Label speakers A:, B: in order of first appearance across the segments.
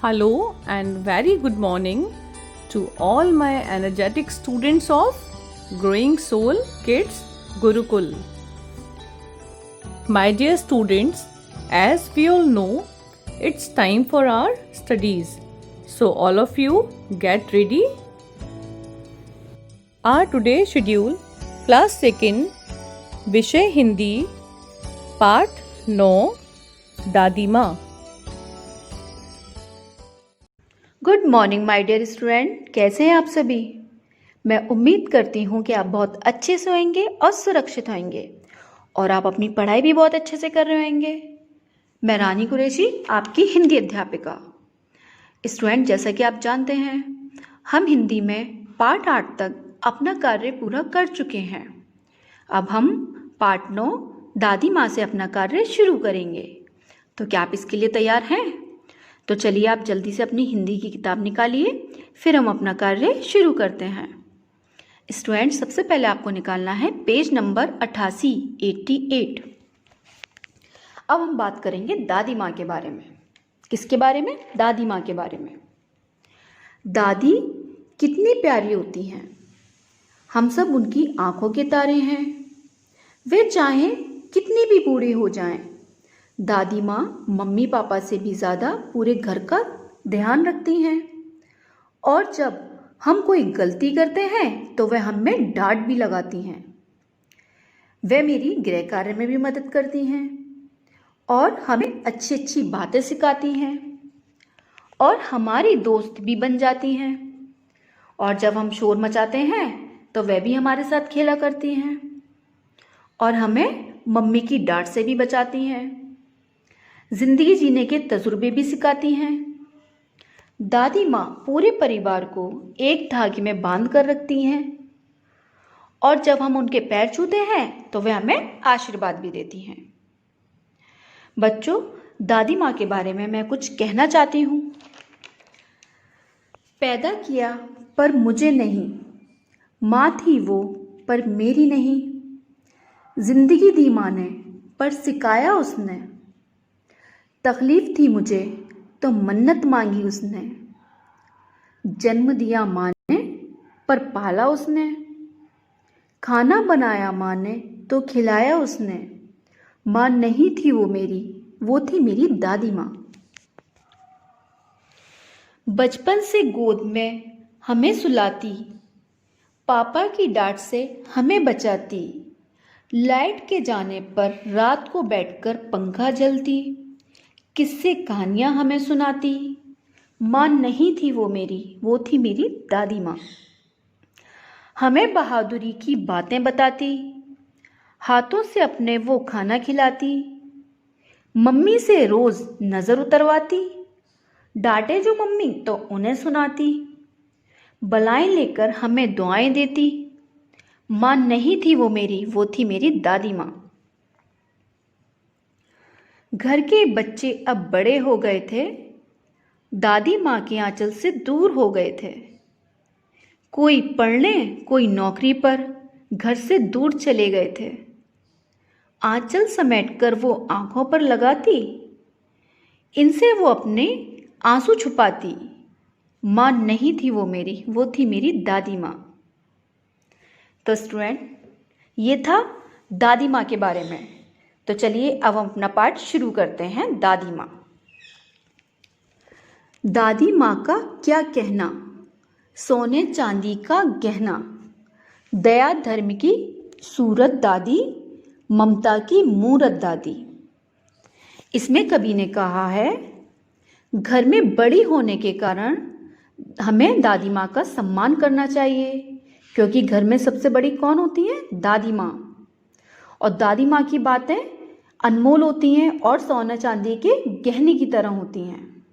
A: Hello and very good morning to all my energetic students of Growing Soul Kids Gurukul. My dear students, as we all know, it's time for our studies. So all of you get ready. Our today's schedule, class 2nd, विषय हिंदी, पाठ 9, दादी माँ.
B: Good morning my dear student, कैसे हैं आप सभी। मैं उम्मीद करती हूँ कि आप बहुत अच्छे से होंगे और सुरक्षित होंगे और आप अपनी पढ़ाई भी बहुत अच्छे से कर रहे होंगे। मैं रानी कुरैशी, आपकी हिंदी अध्यापिका। स्टूडेंट, जैसा कि आप जानते हैं, हम हिंदी में पाठ 8 तक अपना कार्य पूरा कर चुके हैं। अब हम पाठ 9 दादी माँ से अपना कार्य शुरू करेंगे। तो क्या आप इसके लिए तैयार हैं? तो चलिए आप जल्दी से अपनी हिंदी की किताब निकालिए, फिर हम अपना कार्य शुरू करते हैं। स्टूडेंट, सबसे पहले आपको निकालना है पेज नंबर 88। अब हम बात करेंगे दादी माँ के बारे में। किसके बारे में? दादी माँ के बारे में। दादी कितनी प्यारी होती हैं। हम सब उनकी आंखों के तारे हैं। वे चाहे कितनी भी बूढ़ी हो जाएं, दादी माँ मम्मी पापा से भी ज़्यादा पूरे घर का ध्यान रखती हैं। और जब हम कोई गलती करते हैं तो वह हमें डांट भी लगाती हैं। वे मेरी गृह कार्य में भी मदद करती हैं और हमें अच्छी अच्छी बातें सिखाती हैं और हमारी दोस्त भी बन जाती हैं। और जब हम शोर मचाते हैं तो वह भी हमारे साथ खेला करती हैं और हमें मम्मी की डांट से भी बचाती हैं। जिंदगी जीने के तजुर्बे भी सिखाती हैं। दादी माँ पूरे परिवार को एक धागे में बांध कर रखती हैं और जब हम उनके पैर छूते हैं तो वे हमें आशीर्वाद भी देती हैं। बच्चों, दादी माँ के बारे में मैं कुछ कहना चाहती हूँ। पैदा किया पर मुझे नहीं, माँ थी वो पर मेरी नहीं। जिंदगी दी माँ ने पर सिखाया उसने। तकलीफ थी मुझे तो मन्नत मांगी उसने। जन्म दिया माँ ने पर पाला उसने। खाना बनाया माँ ने तो खिलाया उसने। माँ नहीं थी वो मेरी, वो थी मेरी दादी माँ। बचपन से गोद में हमें सुलाती, पापा की डांट से हमें बचाती। लाइट के जाने पर रात को बैठकर पंखा जलती, किस्से कहानियाँ हमें सुनाती। माँ नहीं थी वो मेरी, वो थी मेरी दादी माँ। हमें बहादुरी की बातें बताती, हाथों से अपने वो खाना खिलाती। मम्मी से रोज़ नज़र उतरवाती, डांटे जो मम्मी तो उन्हें सुनाती। बलाएं लेकर हमें दुआएं देती। माँ नहीं थी वो मेरी, वो थी मेरी दादी माँ। घर के बच्चे अब बड़े हो गए थे, दादी माँ के आंचल से दूर हो गए थे। कोई पढ़ने, कोई नौकरी पर घर से दूर चले गए थे। आंचल समेटकर वो आंखों पर लगाती, इनसे वो अपने आंसू छुपाती। माँ नहीं थी वो मेरी, वो थी मेरी दादी माँ। तो स्टूडेंट, ये था दादी माँ के बारे में। तो चलिए अब हम अपना पाठ शुरू करते हैं। दादी माँ। दादी माँ का क्या कहना, सोने चांदी का गहना। दया धर्म की सूरत दादी, ममता की मूरत दादी। इसमें कवि ने कहा है, घर में बड़ी होने के कारण हमें दादी माँ का सम्मान करना चाहिए, क्योंकि घर में सबसे बड़ी कौन होती है? दादी माँ। और दादी माँ की बातें अनमोल होती हैं और सोने चांदी के गहने की तरह होती हैं।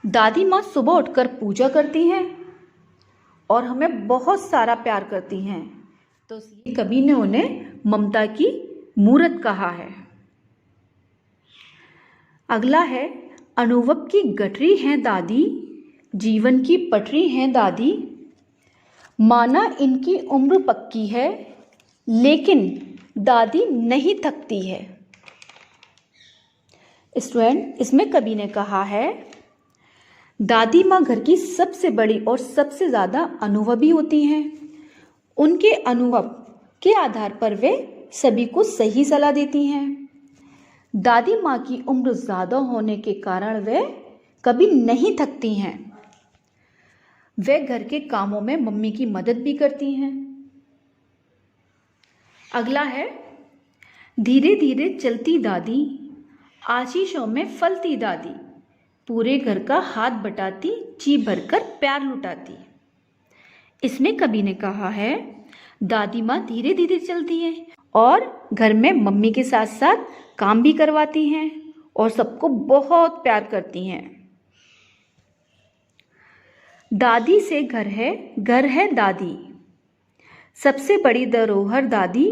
B: दादी माँ सुबह उठकर पूजा करती हैं और हमें बहुत सारा प्यार करती हैं, तो इसलिए कवि ने उन्हें ममता की मूरत कहा है। अगला है, अनुभव की गठरी हैं दादी, जीवन की पटरी हैं दादी। माना इनकी उम्र पक्की है, लेकिन दादी नहीं थकती है। स्टूडेंट, इसमें कवि ने कहा है, दादी माँ घर की सबसे बड़ी और सबसे ज़्यादा अनुभवी होती हैं। उनके अनुभव के आधार पर वे सभी को सही सलाह देती हैं। दादी माँ की उम्र ज़्यादा होने के कारण वे कभी नहीं थकती हैं। वे घर के कामों में मम्मी की मदद भी करती हैं। अगला है, धीरे धीरे चलती दादी, आशीषों में फलती दादी, पूरे घर का हाथ बटाती, जी भरकर प्यार लुटाती। इसमें कवि ने कहा है, दादी माँ धीरे धीरे चलती हैं और घर में मम्मी के साथ साथ काम भी करवाती हैं और सबको बहुत प्यार करती हैं। दादी से घर है दादी, सबसे बड़ी धरोहर दादी,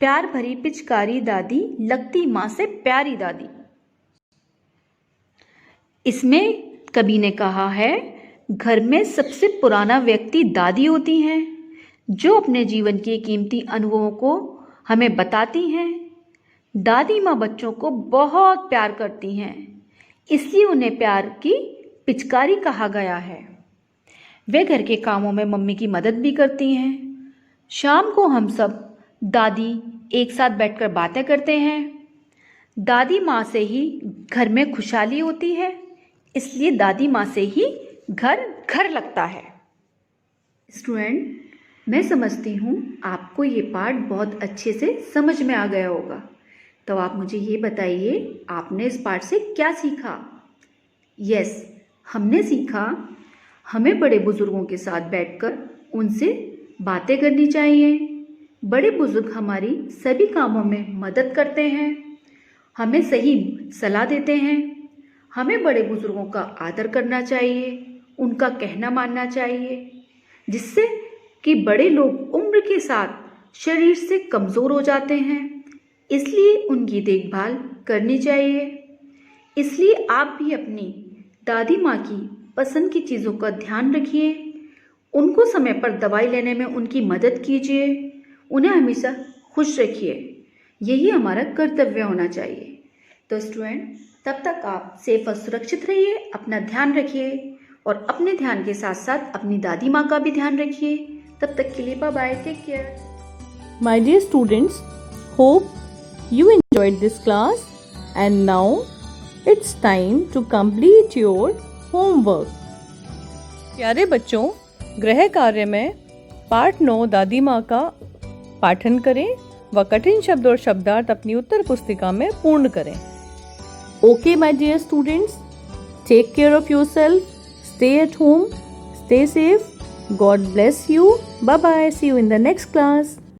B: प्यार भरी पिचकारी दादी, लगती माँ से प्यारी दादी। इसमें कवि ने कहा है, घर में सबसे पुराना व्यक्ति दादी होती हैं, जो अपने जीवन के कीमती अनुभवों को हमें बताती हैं। दादी माँ बच्चों को बहुत प्यार करती हैं, इसलिए उन्हें प्यार की पिचकारी कहा गया है। वे घर के कामों में मम्मी की मदद भी करती हैं। शाम को हम सब दादी एक साथ बैठकर बातें करते हैं। दादी माँ से ही घर में खुशहाली होती है, इसलिए दादी माँ से ही घर घर लगता है। स्टूडेंट, मैं समझती हूँ आपको ये पाठ बहुत अच्छे से समझ में आ गया होगा। तो आप मुझे ये बताइए, आपने इस पाठ से क्या सीखा? यस, हमने सीखा हमें बड़े बुजुर्गों के साथ बैठकर उनसे बातें करनी चाहिए। बड़े बुजुर्ग हमारी सभी कामों में मदद करते हैं, हमें सही सलाह देते हैं। हमें बड़े बुजुर्गों का आदर करना चाहिए, उनका कहना मानना चाहिए, जिससे कि बड़े लोग उम्र के साथ शरीर से कमज़ोर हो जाते हैं, इसलिए उनकी देखभाल करनी चाहिए। इसलिए आप भी अपनी दादी माँ की पसंद की चीज़ों का ध्यान रखिए, उनको समय पर दवाई लेने में उनकी मदद कीजिए, उन्हें हमेशा खुश रखिए। यही हमारा कर्तव्य होना चाहिए। तो स्टूडेंट, तब तक आप सेफ और सुरक्षित रहिए, अपना ध्यान रखिए और अपने ध्यान के साथ साथ अपनी दादी माँ का भी ध्यान रखिए। तब तक के लिए bye bye, take care.
A: My dear students, hope you enjoyed this class and now it's time to complete your homework. प्यारे बच्चों, गृह कार्य में पाठ 9 दादी माँ का पाठन करें व कठिन शब्द और शब्दार्थ अपनी उत्तर पुस्तिका में पूर्ण करें। Okay, my dear students, take care of yourself, stay at home, stay safe. God bless you. Bye bye. See you in the next class.